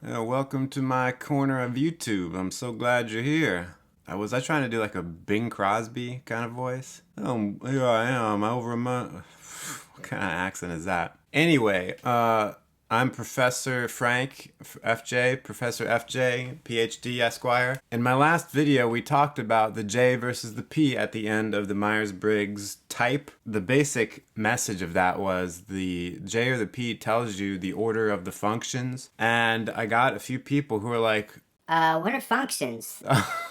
Welcome to my corner of YouTube. I'm so glad you're here. Was I trying to do like a Bing Crosby kind of voice? Oh, here I am over my... What kind of accent is that? Anyway, I'm Professor Frank FJ, Professor FJ, PhD Esquire. In my last video, we talked about the J versus the P at the end of the Myers Briggs type. The basic message of that was the J or the P tells you the order of the functions. And I got a few people who were like, what are functions?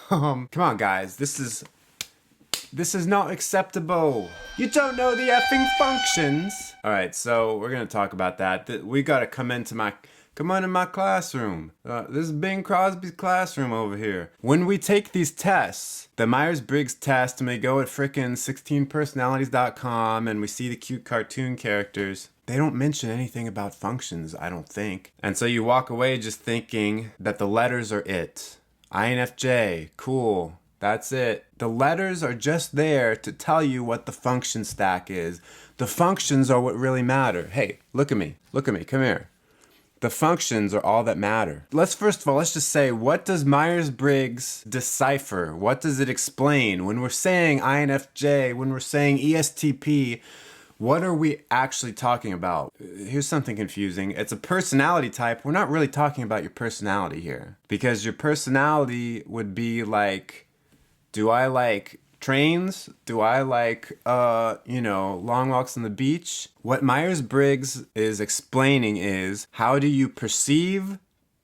come on guys, this is not acceptable. You don't know the effing functions. All right, so we're gonna talk about that. We gotta come into my classroom. This is Bing Crosby's classroom over here. When we take these tests, the Myers Briggs test, and we go at frickin' 16personalities.com and we see the cute cartoon characters, they don't mention anything about functions, I don't think. And so you walk away just thinking that the letters are it. INFJ, cool. That's it. The letters are just there to tell you what the function stack is. The functions are what really matter. Hey, look at me, come here. The functions are all that matter. Let's just say, what does Myers-Briggs decipher? What does it explain? When we're saying INFJ, when we're saying ESTP, what are we actually talking about? Here's something confusing. It's a personality type. We're not really talking about your personality here. Because your personality would be like, do I like trains? Do I like, long walks on the beach? What Myers-Briggs is explaining is, how do you perceive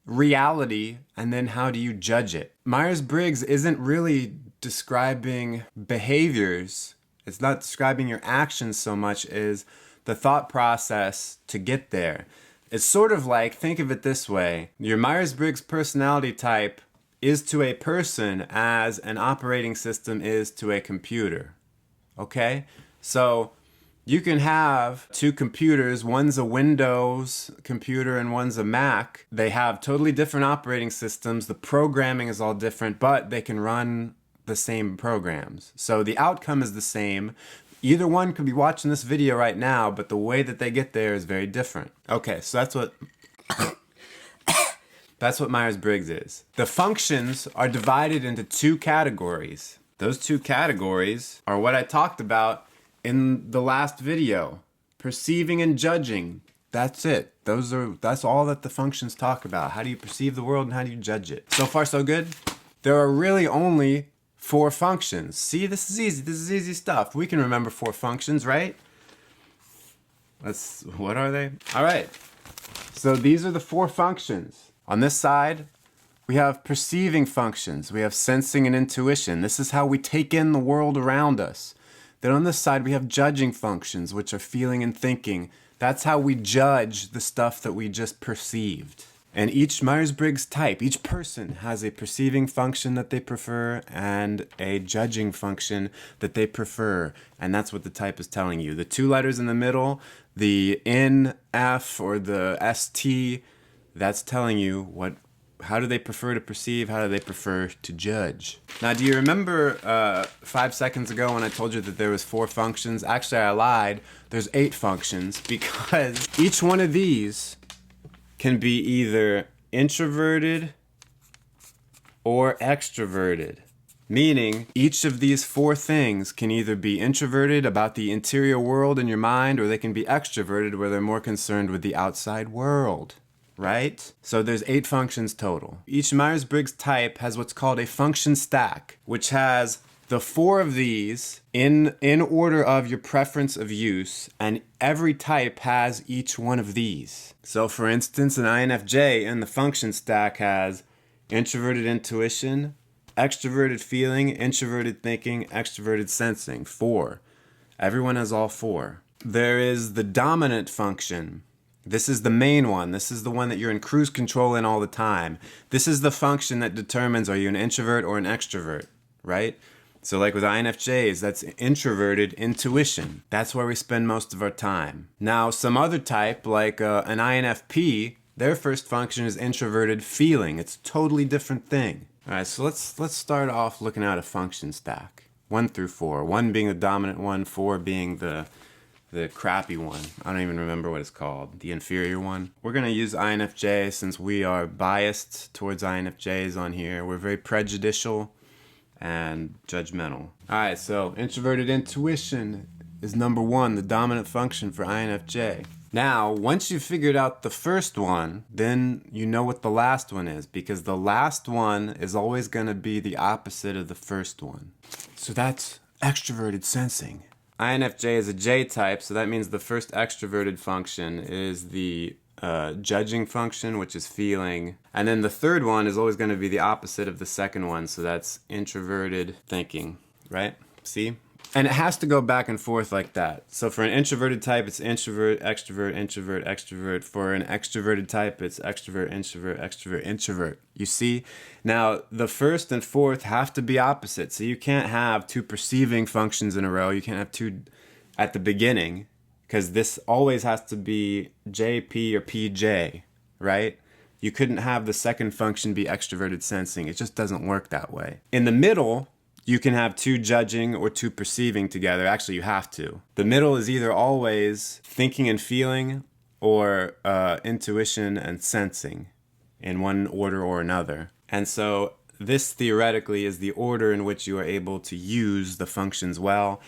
reality and then how do you judge it? Myers-Briggs isn't really describing behaviors. It's not describing your actions so much as the thought process to get there. It's sort of like, think of it this way. Your Myers-Briggs personality type is to a person as an operating system is to a computer. Okay? So you can have two computers, one's a Windows computer and one's a Mac. They have totally different operating systems. The programming is all different, but they can run the same programs. So the outcome is the same. Either one could be watching this video right now, but the way that they get there is very different. Okay, so that's what Myers-Briggs is. The functions are divided into two categories. Those two categories are what I talked about in the last video. Perceiving and judging. That's it. That's all that the functions talk about. How do you perceive the world and how do you judge it? So far, so good? There are really only 4 functions. See, this is easy. This is easy stuff. We can remember 4 functions, right? What are they? All right. So these are the 4 functions. On this side, we have perceiving functions. We have sensing and intuition. This is how we take in the world around us. Then on this side, we have judging functions, which are feeling and thinking. That's how we judge the stuff that we just perceived. And each Myers-Briggs type, each person has a perceiving function that they prefer and a judging function that they prefer. And that's what the type is telling you. The 2 letters in the middle, the N, F, or the ST, that's telling you how do they prefer to perceive, how do they prefer to judge. Now, do you remember 5 seconds ago when I told you that there was 4 functions? Actually, I lied. There's 8 functions because each one of these can be either introverted or extroverted. Meaning, each of these 4 things can either be introverted about the interior world in your mind, or they can be extroverted where they're more concerned with the outside world. Right? So there's 8 functions total. Each Myers-Briggs type has what's called a function stack, which has the 4 of these in order of your preference of use, and every type has each one of these. So for instance, an INFJ in the function stack has introverted intuition, extroverted feeling, introverted thinking, extroverted sensing. 4. Everyone has all 4. There is the dominant function. This is the main one. This is the one that you're in cruise control in all the time. This is the function that determines, are you an introvert or an extrovert, right? So like with INFJs, that's introverted intuition. That's where we spend most of our time. Now, some other type, like an INFP, their first function is introverted feeling. It's a totally different thing. All right, so let's start off looking at a function stack. 1 through 4. 1 being the dominant one, 4 being the the crappy one. I don't even remember what it's called. The inferior one. We're going to use INFJ since we are biased towards INFJs on here. We're very prejudicial and judgmental. Alright, so Introverted Intuition is number 1, the dominant function for INFJ. Now, once you've figured out the first one, then you know what the last one is, because the last one is always going to be the opposite of the first one. So that's extroverted sensing. INFJ is a J type, so that means the first extroverted function is the judging function, which is feeling. And then the third one is always going to be the opposite of the second one, so that's introverted thinking, right? See? And it has to go back and forth like that. So for an introverted type, it's introvert, extrovert, introvert, extrovert. For an extroverted type, it's extrovert, introvert, extrovert, introvert. You see? Now, the first and fourth have to be opposite. So you can't have two perceiving functions in a row. You can't have two at the beginning, because this always has to be JP or PJ, right? You couldn't have the second function be extroverted sensing. It just doesn't work that way. In the middle, you can have two judging or two perceiving together. Actually, you have to. The middle is either always thinking and feeling or intuition and sensing in one order or another. And so this theoretically is the order in which you are able to use the functions well.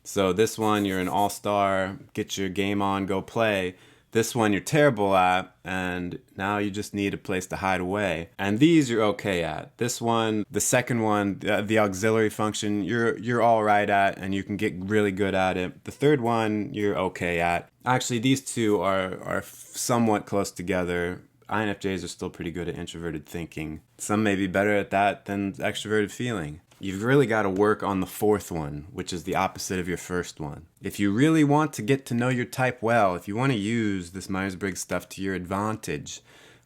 So this one, you're an all-star, get your game on, go play. This one you're terrible at, and now you just need a place to hide away. And these you're okay at. This one, the second one, the auxiliary function, you're all right at, and you can get really good at it. The third one, you're okay at. Actually, these two are somewhat close together. INFJs are still pretty good at introverted thinking. Some may be better at that than extroverted feeling. You've really got to work on the fourth one, which is the opposite of your first one. If you really want to get to know your type well, if you want to use this Myers Briggs stuff to your advantage,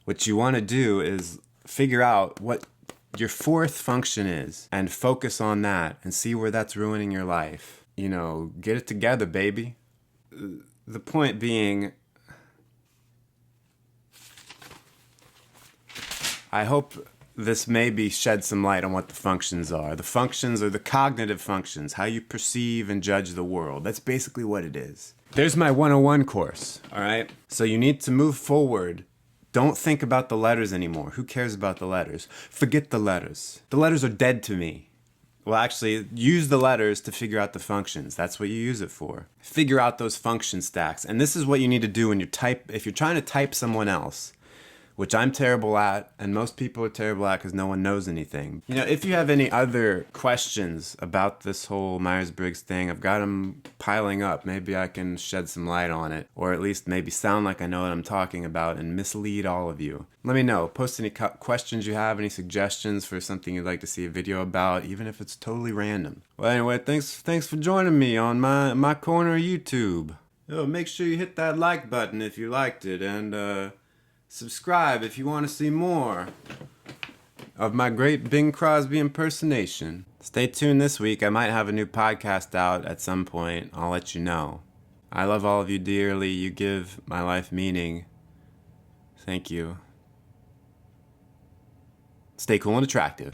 what you want to do is figure out what your fourth function is and focus on that and see where that's ruining your life. You know, get it together, baby. The point being, I hope this maybe shed some light on what the functions are. The functions are the cognitive functions, how you perceive and judge the world. That's basically what it is. There's my 101 course, all right? So you need to move forward. Don't think about the letters anymore. Who cares about the letters? Forget the letters. The letters are dead to me. Well, actually, use the letters to figure out the functions. That's what you use it for. Figure out those function stacks. And this is what you need to do when if you're trying to type someone else, which I'm terrible at, and most people are terrible at because no one knows anything. You know, if you have any other questions about this whole Myers Briggs thing, I've got them piling up. Maybe I can shed some light on it, or at least maybe sound like I know what I'm talking about and mislead all of you. Let me know. Post any questions you have, any suggestions for something you'd like to see a video about, even if it's totally random. Well, anyway, thanks for joining me on my corner of YouTube. Oh, make sure you hit that like button if you liked it, and subscribe if you want to see more of my great Bing Crosby impersonation. Stay tuned this week. I might have a new podcast out at some point. I'll let you know. I love all of you dearly. You give my life meaning. Thank you. Stay cool and attractive.